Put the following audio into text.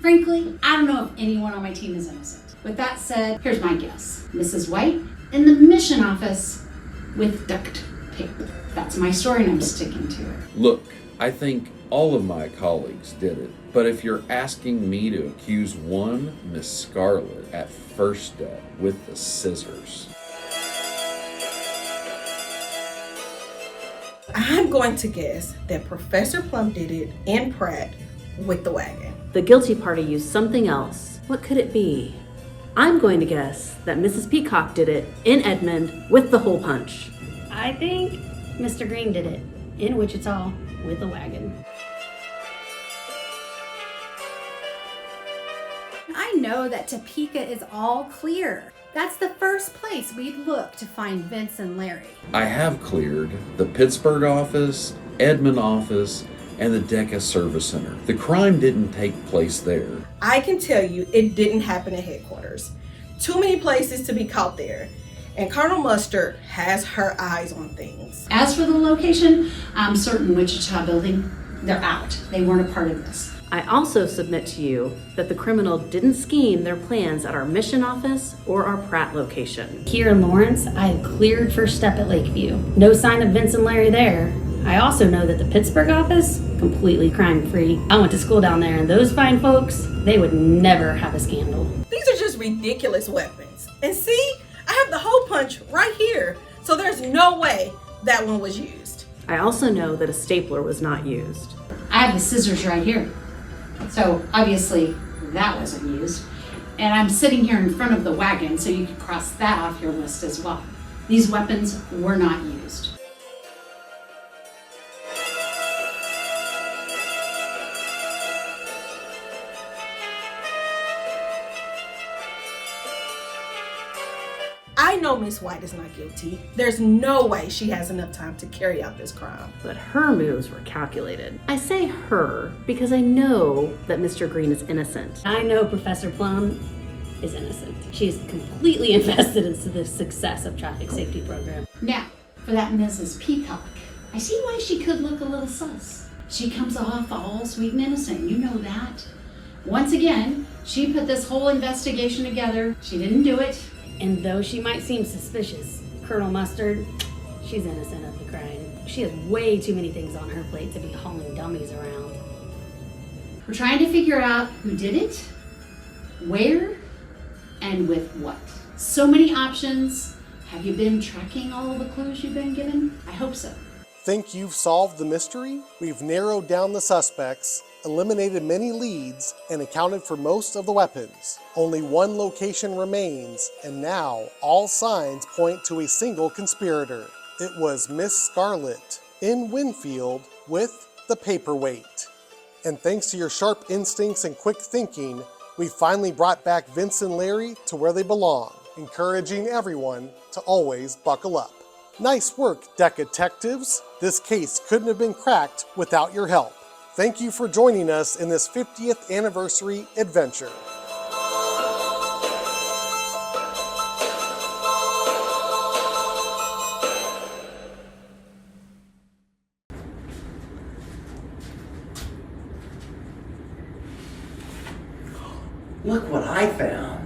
Frankly, I don't know if anyone on my team is innocent. With that said, here's my guess. Mrs. White in the mission office with duct tape. That's my story and I'm sticking to it. Look, I think all of my colleagues did it, but if you're asking me to accuse one Miss Scarlett at first step with the scissors. I'm going to guess that Professor Plum did it and Pratt with the wagon. The guilty party used something else. What could it be? I'm going to guess that Mrs. Peacock did it in Edmond with the hole punch. I think Mr. Green did it in Wichita with a wagon. I know that Topeka is all clear. That's the first place we'd look to find Vince and Larry. I have cleared the Pittsburgh office, Edmond office, and the DECA Service Center. The crime didn't take place there. I can tell you it didn't happen at headquarters. Too many places to be caught there. And Colonel Mustard has her eyes on things. As for the location, I'm certain Wichita building, they're out. They weren't a part of this. I also submit to you that the criminal didn't scheme their plans at our mission office or our Pratt location. Here in Lawrence, I had cleared first step at Lakeview. No sign of Vince and Larry there. I also know that the Pittsburgh office, completely crime-free. I went to school down there and those fine folks, they would never have a scandal. These are just ridiculous weapons. And see, I have the hole punch right here. So there's no way that one was used. I also know that a stapler was not used. I have the scissors right here. So obviously that wasn't used. And I'm sitting here in front of the wagon, so you can cross that off your list as well. These weapons were not used. I know Miss White is not guilty. There's no way she has enough time to carry out this crime. But her moves were calculated. I say her because I know that Mr. Green is innocent. I know Professor Plum is innocent. She is completely invested into the success of traffic safety program. Now, for that Mrs. Peacock, I see why she could look a little sus. She comes off all sweet and innocent, you know that. Once again, she put this whole investigation together. She didn't do it. And though she might seem suspicious, Colonel Mustard, she's innocent of the crime. She has way too many things on her plate to be hauling dummies around. We're trying to figure out who did it, where, and with what. So many options. Have you been tracking all of the clues you've been given? I hope so. Think you've solved the mystery? We've narrowed down the suspects, eliminated many leads, and accounted for most of the weapons. Only one location remains, and now all signs point to a single conspirator. It was Miss Scarlett in Winfield with the paperweight. And thanks to your sharp instincts and quick thinking, we finally brought back Vince and Larry to where they belong, encouraging everyone to always buckle up. Nice work, detectives. This case couldn't have been cracked without your help. Thank you for joining us in this 50th anniversary adventure. Look what I found.